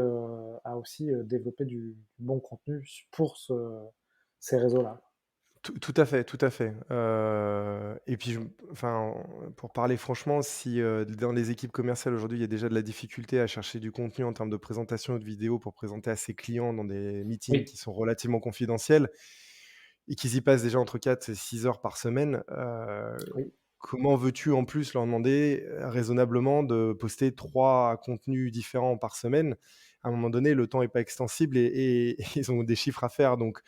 développer du bon contenu pour ces réseaux-là. Tout à fait, tout à fait. Et puis, enfin, pour parler franchement, si dans les équipes commerciales aujourd'hui, il y a déjà de la difficulté à chercher du contenu en termes de présentation ou de vidéo pour présenter à ses clients dans des meetings Oui, qui sont relativement confidentiels et qu'ils y passent déjà entre 4 et 6 heures par semaine, oui, comment veux-tu en plus leur demander raisonnablement de poster 3 contenus différents par semaine? À un moment donné, le temps est pas extensible et ils ont des chiffres à faire donc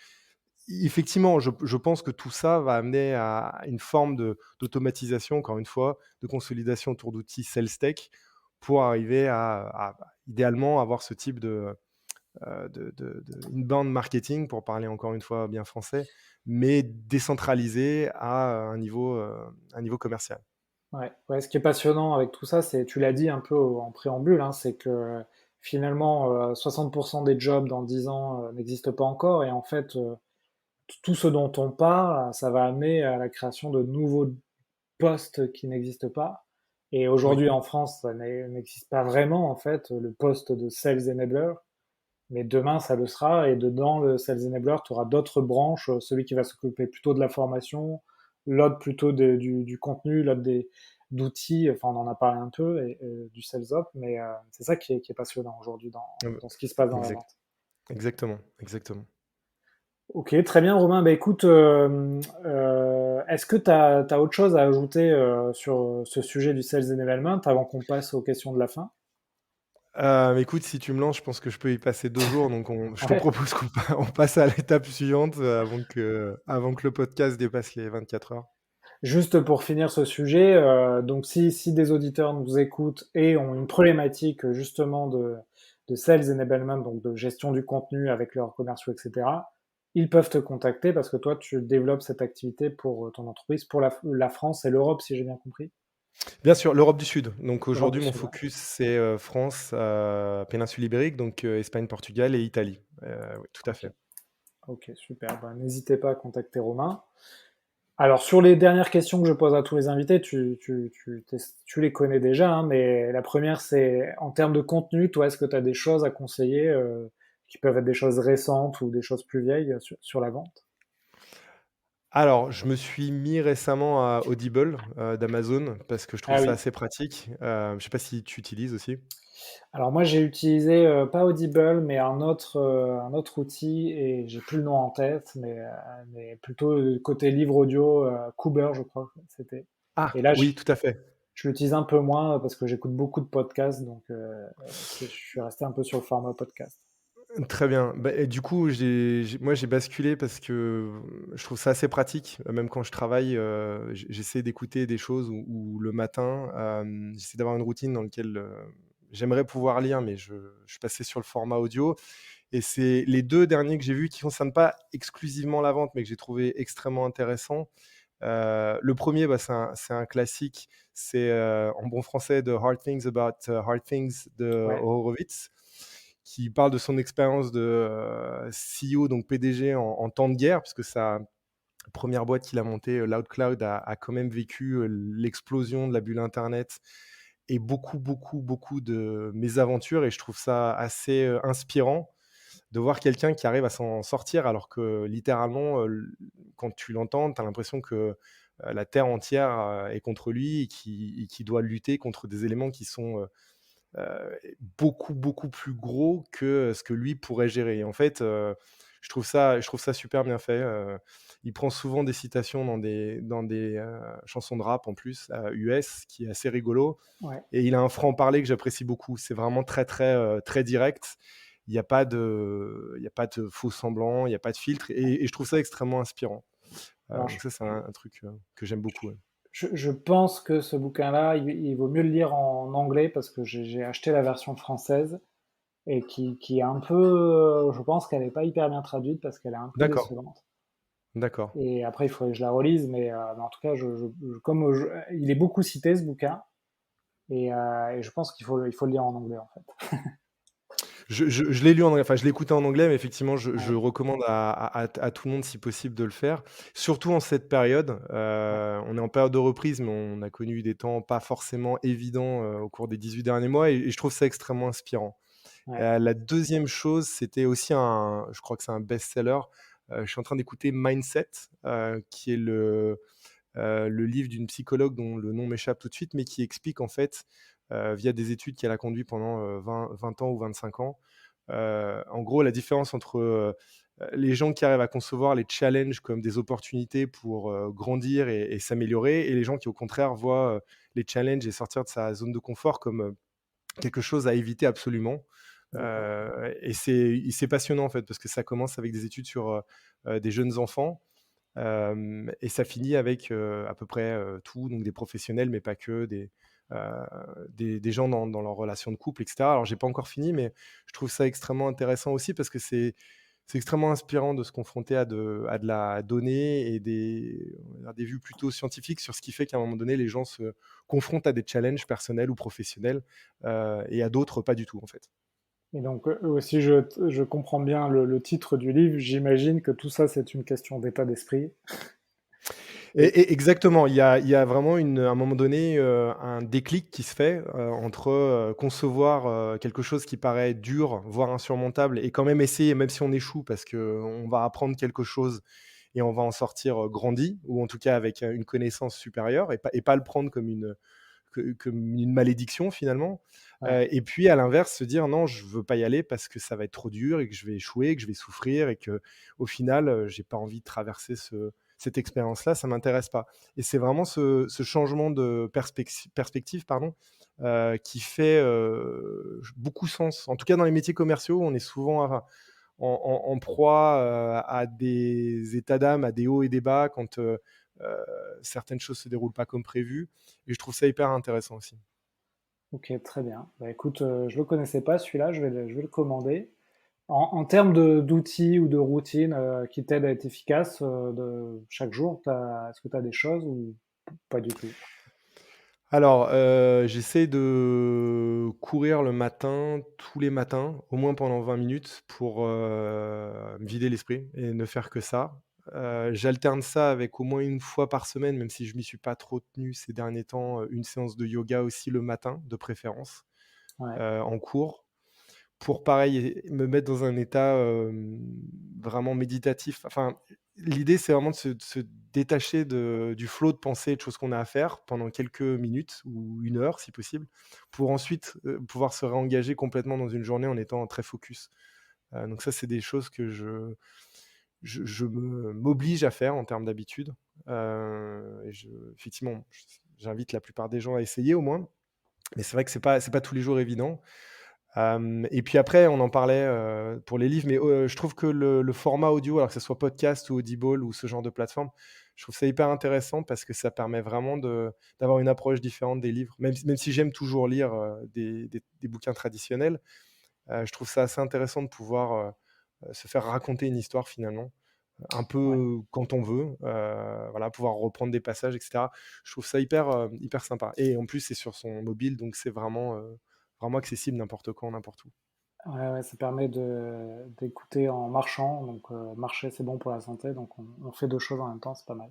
effectivement, je pense que tout ça va amener à une forme d'automatisation, encore une fois, de consolidation autour d'outils sales tech pour arriver à idéalement avoir ce type de inbound marketing, pour parler encore une fois bien français, mais décentralisé à un niveau commercial. ouais, ouais. Ce qui est passionnant avec tout ça, c'est, tu l'as dit un peu en préambule, hein, c'est que finalement, 60% des jobs dans 10 ans n'existent pas encore, et en fait, tout ce dont on parle, ça va amener à la création de nouveaux postes qui n'existent pas. Et Oui, aujourd'hui en France, ça n'existe pas vraiment en fait le poste de sales enabler. Mais demain, ça le sera. Et dedans, le Sales Enabler, tu auras d'autres branches. Celui qui va s'occuper plutôt de la formation, l'autre plutôt du contenu, l'autre d'outils. Enfin, on en a parlé un peu du sales op, mais c'est ça qui est passionnant aujourd'hui Heu, dans ce qui se passe dans la exact vente. exactement, exactement. Ok, très bien, Romain. Bah, écoute, est-ce que tu as autre chose à ajouter sur ce sujet du sales enablement avant qu'on passe aux questions de la fin? Écoute, si tu me lances, je pense que je peux y passer 2 jours, donc je te Ouais. propose on passe à l'étape suivante, avant que le podcast dépasse les 24 heures. Juste pour finir ce sujet, donc si des auditeurs nous écoutent et ont une problématique justement de sales enablement, donc de gestion du contenu avec leurs commerciaux, etc., ils peuvent te contacter parce que toi, tu développes cette activité pour ton entreprise, pour la France et l'Europe, si j'ai bien compris. Bien sûr, l'Europe du Sud. Donc L'Europe aujourd'hui, du mon Sud, ouais. focus, c'est, France, péninsule ibérique, donc Espagne, Portugal et Italie. Oui, tout à Ok, fait. ok, super. Ben, n'hésitez pas à contacter Romain. Alors, sur les dernières questions que je pose à tous les invités, tu les connais déjà, hein, mais la première, c'est en termes de contenu, toi, est-ce que tu as des choses à conseiller qui peuvent être des choses récentes ou des choses plus vieilles sur la vente? Alors, je me suis mis récemment à Audible, d'Amazon parce que je trouve Ah ça oui. assez pratique. Je sais pas si tu utilises aussi? Alors moi, j'ai utilisé pas Audible, mais un autre outil et j'ai plus le nom en tête, mais plutôt côté livre audio, Cooper, je crois que c'était. Ah! Et là, Oui, tout à fait. je l'utilise un peu moins parce que j'écoute beaucoup de podcasts, donc je suis resté un peu sur le format podcast. Très bien. Bah et du coup, j'ai basculé parce que, je trouve ça assez pratique, même quand je travaille, j'essaie d'écouter des choses où le matin, j'essaie d'avoir une routine dans lequel, j'aimerais pouvoir lire, mais je suis passé sur le format audio et c'est les 2 derniers que j'ai vus qui concernent pas exclusivement la vente, mais que j'ai trouvé extrêmement intéressants. Le premier, bah, c'est un classique, c'est, en bon français, The Hard Things About Hard Things de Ouais, Horowitz, qui parle de son expérience de, CEO, donc PDG en temps de guerre, puisque sa première boîte qu'il a montée, Loudcloud, a quand même vécu, l'explosion de la bulle internet et beaucoup, beaucoup, beaucoup de mésaventures et je trouve ça assez, inspirant de voir quelqu'un qui arrive à s'en sortir alors que littéralement, quand tu l'entends, tu as l'impression que, la terre entière, est contre lui et qui doit lutter contre des éléments qui sont, beaucoup, beaucoup plus gros que ce que lui pourrait gérer et en fait, je trouve ça super bien fait, il prend souvent des citations dans des chansons de rap en plus, US, qui est assez rigolo ouais. et il a un franc-parler que j'apprécie beaucoup. C'est vraiment très, très, très direct. Il y a pas de faux semblants, il y a pas de filtre et je trouve ça extrêmement inspirant. Alors, Donc ça, c'est un truc, que j'aime beaucoup, ouais. je pense que ce bouquin-là, il vaut mieux le lire en anglais parce que j'ai acheté la version française et qui est un peu, je pense qu'elle n'est pas hyper bien traduite parce qu'elle est un peu D'accord, décevante. d'accord. Et après, il faudrait que je la relise, mais en tout cas, il est beaucoup cité ce bouquin, et je pense il faut le lire en anglais en fait. Je l'ai lu en anglais, enfin je l'ai écouté en anglais, mais effectivement, je Ouais, recommande à tout le monde, si possible, de le faire. Surtout en cette période, ouais, on est en période de reprise, mais on a connu des temps pas forcément évidents, au cours des 18 derniers mois et je trouve ça extrêmement inspirant. ouais. La 2e chose, c'était aussi je crois que c'est un best-seller, je suis en train d'écouter Mindset, qui est le livre d'une psychologue dont le nom m'échappe tout de suite, mais qui explique en fait, via des études qu'elle a conduit pendant, 20 ans ou 25 ans, en gros la différence entre, les gens qui arrivent à concevoir les challenges comme des opportunités pour, grandir et s'améliorer et les gens qui au contraire voient, les challenges et sortir de sa zone de confort comme, quelque chose à éviter absolument. D'accord. Et c'est passionnant en fait parce que ça commence avec des études sur, des jeunes enfants. Et ça finit avec, à peu près, tout, donc des professionnels, mais pas que, heu, des gens dans leurs relations de couple et cetera. Alors j'ai pas encore fini, mais je trouve ça extrêmement intéressant aussi parce que c'est extrêmement inspirant de se confronter à de la donnée et on va dire des vues plutôt scientifiques sur ce qui fait qu'à un moment donné, les gens se confrontent à des challenges personnels ou professionnels, et à d'autres pas du tout, en fait. Et donc, si je comprends bien le titre du livre, j'imagine que tout ça, c'est une question d'état d'esprit. Et Exactement, il y a vraiment à un moment donné, un déclic qui se fait, entre, concevoir, quelque chose qui paraît dur, voire insurmontable et quand même essayer, même si on échoue parce qu'on va apprendre quelque chose et on va en sortir, grandi ou en tout cas avec, une connaissance supérieure et pas le prendre comme comme une malédiction finalement. Ouais. Et puis à l'inverse, se dire: «Non, je veux pas y aller parce que ça va être trop dur et que je vais échouer, que je vais souffrir et qu'au final, j'ai pas envie de traverser cette expérience-là, ça m'intéresse pas». Et c'est vraiment ce changement de perspective, pardon, qui fait, beaucoup sens. En tout cas dans les métiers commerciaux, on est souvent en proie, à des états d'âme, à des hauts et des bas quand, certaines choses se déroulent pas comme prévu, et je trouve ça hyper intéressant aussi. OK, très bien. Bah, écoute, je le connaissais pas celui-là, je vais le commander. En termes d'outils ou de routines, qui t'aident à être efficace, de chaque jour, est-ce que tu as des choses ou pas du tout? Alors, j'essaie de courir le matin, tous les matins, au moins pendant 20 minutes pour, me vider l'esprit et ne faire que ça. J'alterne ça avec au moins une fois par semaine, même si je m'y suis pas trop tenu ces derniers temps, une séance de yoga aussi le matin, de préférence, Ouais, en cours. Pour pareil, me mettre dans un état, vraiment méditatif. Enfin, l'idée, c'est vraiment de se détacher du flot de pensées, de choses qu'on a à faire pendant quelques minutes ou 1 heure si possible, pour ensuite, pouvoir se réengager complètement dans une journée en étant très focus. Donc ça, c'est des choses que je m'oblige à faire en termes d'habitude. Et effectivement, j'invite la plupart des gens à essayer au moins, mais c'est vrai que c'est pas tous les jours évident. Et puis après, on en parlait, pour les livres, mais je trouve que le format audio, alors que ce soit podcast ou Audible ou ce genre de plateforme, je trouve ça hyper intéressant parce que ça permet vraiment d'avoir une approche différente des livres. Même si j'aime toujours lire, des bouquins traditionnels, je trouve ça assez intéressant de pouvoir, se faire raconter une histoire finalement, un ouais. peu quand on veut, voilà, pouvoir reprendre des passages et cetera. Je trouve ça hyper sympa, et en plus, c'est sur son mobile, donc c'est vraiment accessible n'importe quand, n'importe où. Ouais, ouais, ça permet d'écouter en marchant, donc marcher, c'est bon pour la santé, donc on fait 2 choses en même temps, c'est pas mal.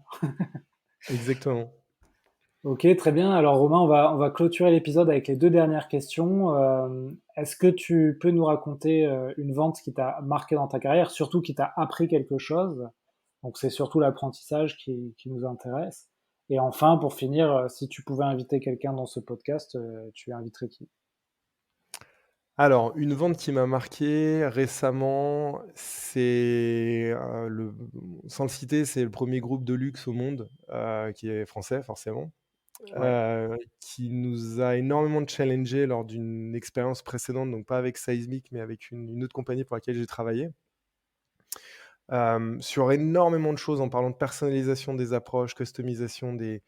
Exactement. OK, très bien. Alors Romain, on va clôturer l'épisode avec les 2 dernières questions. Est-ce que tu peux nous raconter, une vente qui t'a marqué dans ta carrière, surtout qui t'a appris quelque chose? Donc c'est surtout l'apprentissage qui nous intéresse. Et enfin, pour finir, si tu pouvais inviter quelqu'un dans ce podcast, tu inviterais qui? Alors, une vente qui m'a marqué récemment, c'est, sans le citer, c'est le premier groupe de luxe au monde, qui est français forcément, Ouais, qui nous a énormément challengés lors d'une expérience précédente, donc pas avec Seismic, mais avec une autre compagnie pour laquelle j'ai travaillé. Sur énormément de choses en parlant de personnalisation des approches, customisation des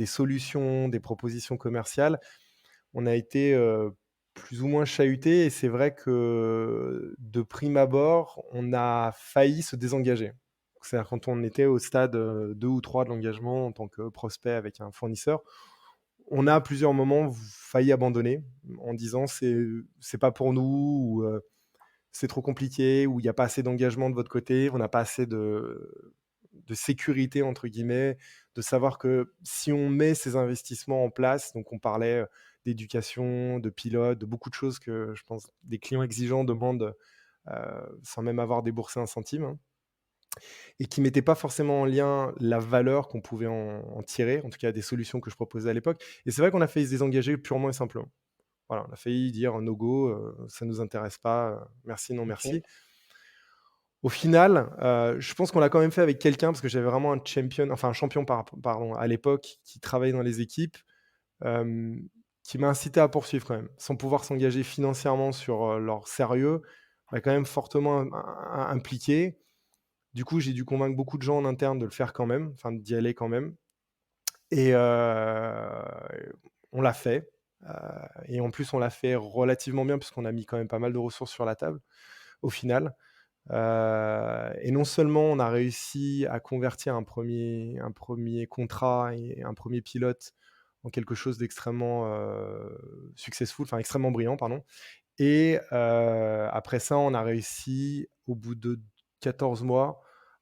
solutions, des propositions commerciales. On a été, plus ou moins chahutés, et c'est vrai que, de prime abord, on a failli se désengager. C'est-à-dire quand on était au stade, 2 ou 3 de l'engagement en tant que prospect avec un fournisseur, on a à plusieurs moments failli abandonner en disant: «C'est pas pour nous», ou «C'est trop compliqué», ou «Il y a pas assez d'engagement de votre côté, on n'a pas assez de «sécurité» entre guillemets, de savoir que si on met ces investissements en place, donc on parlait, d'éducation, de pilote, de beaucoup de choses que je pense des clients exigeants demandent, sans même avoir déboursé un centime, hein, et qui mettaient pas forcément en lien la valeur qu'on pouvait en tirer, en tout cas des solutions que je proposais à l'époque. Et c'est vrai qu'on a failli se désengager purement et simplement. Voilà, on a failli dire: «No go, ça nous intéresse pas, merci, non OK. merci». Au final, je pense qu'on l'a quand même fait avec quelqu'un, parce que j'avais vraiment un champion pardon, à l'époque, qui travaillait dans les équipes, hem, qui m'a incité à poursuivre quand même. Sans pouvoir s'engager financièrement sur, leur sérieux, m'a quand même fortement impliqué. Du coup, j'ai dû convaincre beaucoup de gens en interne de le faire quand même, enfin d'y aller quand même, et on l'a fait, heu et en plus on l'a fait relativement bien puisqu'on a mis quand même pas mal de ressources sur la table, au final. Et non seulement on a réussi à convertir un premier contrat et un premier pilote en quelque chose d'extrêmement, successful, enfin extrêmement brillant, pardon. Et après ça, on a réussi au bout de 14 mois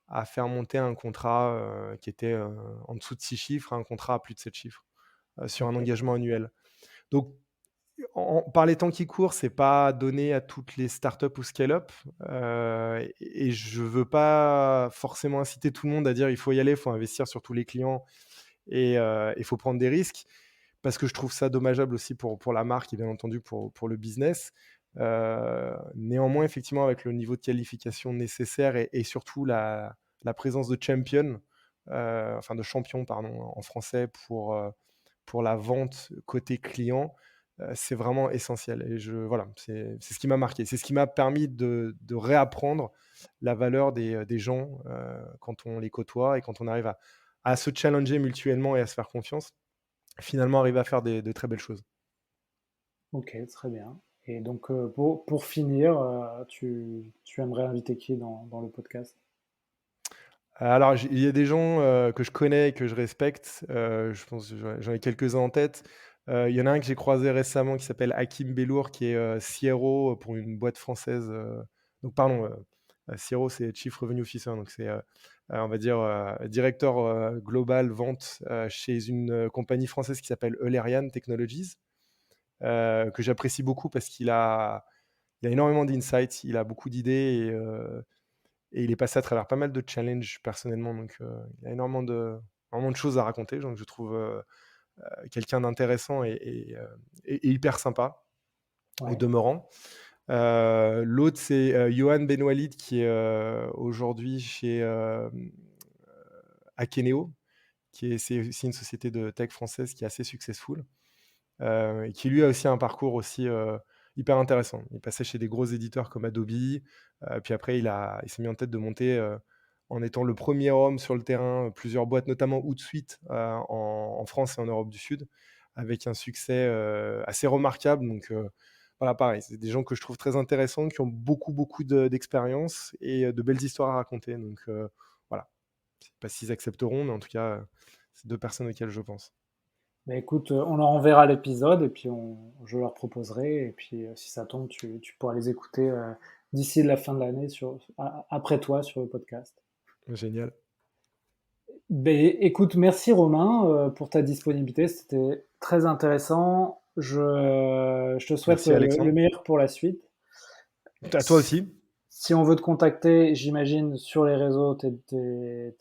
à faire monter un contrat, qui était, en dessous de 6 chiffres, à un contrat à plus de 7 chiffres, sur un OK. engagement annuel. Donc par les temps qui courent, c'est pas donné à toutes les startups ou scale-up, et je veux pas forcément inciter tout le monde à dire: «Il faut y aller, il faut investir sur tous les clients et il faut prendre des risques». parce que je trouve ça dommageable aussi pour la marque et bien entendu pour le business. Néanmoins, effectivement, avec le niveau de qualification nécessaire et surtout la présence de champion, enfin de champion, pardon, en français, pour la vente côté client, c'est vraiment essentiel. Et voilà, c'est ce qui m'a marqué. C'est ce qui m'a permis de réapprendre la valeur des gens quand on les côtoie et quand on arrive à se challenger mutuellement et à se faire confiance, finalement arriver à faire de très belles choses. Ok, très bien. Et donc, pour finir, tu aimerais inviter qui dans le podcast? Alors, il y a des gens que je connais et que je respecte. Je pense j'en ai quelques-uns en tête. Il y en a un que j'ai croisé récemment qui s'appelle Hakim Bellour, qui est CRO pour une boîte française. Donc, pardon, CRO, c'est Chief Revenue Officer. Donc, c'est, on va dire, directeur global vente chez une compagnie française qui s'appelle Eulerian Technologies, que j'apprécie beaucoup parce il a énormément d'insights, il a beaucoup d'idées et il est passé à travers pas mal de challenges personnellement, donc il a énormément de choses à raconter. Donc je trouve quelqu'un d'intéressant et hyper sympa au Ouais. demeurant. L'autre, c'est Johan Benwalid qui est aujourd'hui chez Akeneo, c'est aussi une société de tech française qui est assez successful. Et qui lui a aussi un parcours aussi hyper intéressant. Il passait chez des gros éditeurs comme Adobe, puis après il s'est mis en tête de monter, en étant le premier homme sur le terrain, plusieurs boîtes, notamment Hootsuite, en France et en Europe du Sud, avec un succès assez remarquable. Donc voilà, pareil, c'est des gens que je trouve très intéressants, qui ont beaucoup d'expérience et de belles histoires à raconter. Donc voilà, je sais pas s'ils accepteront, mais en tout cas, c'est 2 personnes auxquelles je pense. Bah, écoute, on leur enverra l'épisode et puis je leur proposerai. Et puis, si ça tombe, tu pourras les écouter d'ici la fin de l'année après toi sur le podcast. Génial. Ben, écoute, merci Romain pour ta disponibilité. C'était très intéressant. Je te souhaite Merci le Alexandre. meilleur pour la suite. À toi aussi. Si on veut te contacter, j'imagine sur les réseaux, t'es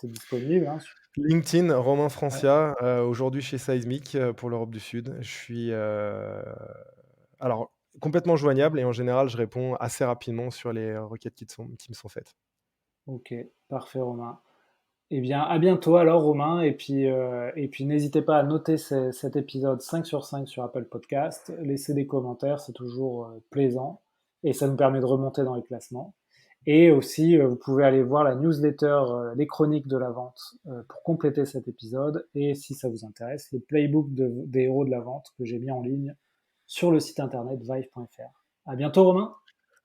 disponible, hein. LinkedIn, Romain Ouais. Francia, aujourd'hui chez Seismic pour l'Europe du Sud. Je suis alors complètement joignable et en général, je réponds assez rapidement sur les requêtes qui me sont faites. Ok, parfait Romain. Eh bien, à bientôt alors Romain. Et puis n'hésitez pas à noter cet épisode 5 sur 5 sur Apple Podcast. Laissez des commentaires, c'est toujours plaisant. Et ça nous permet de remonter dans les classements. Et aussi, vous pouvez aller voir la newsletter Les Chroniques de la Vente pour compléter cet épisode. Et si ça vous intéresse, le playbook des héros de la vente que j'ai mis en ligne sur le site internet vive.fr. À bientôt Romain.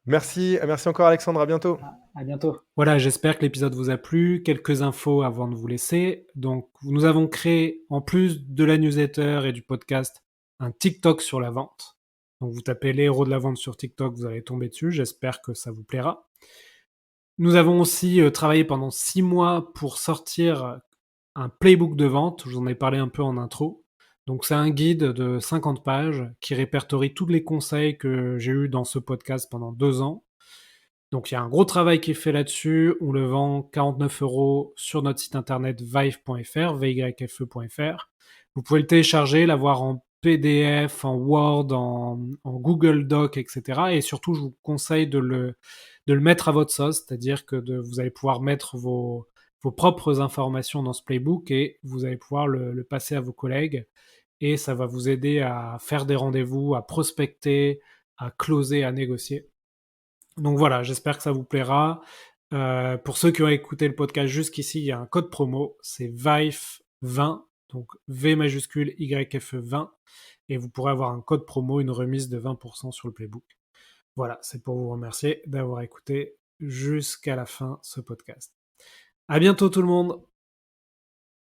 Merci encore Alexandre, à bientôt. À bientôt. Voilà, j'espère que l'épisode vous a plu. Quelques infos avant de vous laisser. Donc, nous avons créé, en plus de la newsletter et du podcast, un TikTok sur la vente. Donc, vous tapez les héros de la vente sur TikTok, vous allez tomber dessus. J'espère que ça vous plaira. Nous avons aussi travaillé pendant 6 mois pour sortir un playbook de vente. Je vous en ai parlé un peu en intro. Donc, c'est un guide de 50 pages qui répertorie tous les conseils que j'ai eus dans ce podcast pendant 2 ans. Donc il y a un gros travail qui est fait là-dessus. On le vend 49 € sur notre site internet vive.fr, vyfe.fr. Vous pouvez le télécharger, l'avoir en PDF, en Word, en Google Doc, etc. Et surtout, je vous conseille de le mettre à votre sauce, c'est-à-dire que vous allez pouvoir mettre vos propres informations dans ce playbook et vous allez pouvoir le passer à vos collègues. Et ça va vous aider à faire des rendez-vous, à prospecter, à closer, à négocier. Donc voilà, j'espère que ça vous plaira. Pour ceux qui ont écouté le podcast jusqu'ici, il y a un code promo, c'est VIFE20, donc V majuscule YFE 20, et vous pourrez avoir un code promo, une remise de 20% sur le playbook. Voilà, c'est pour vous remercier d'avoir écouté jusqu'à la fin ce podcast. À bientôt tout le monde!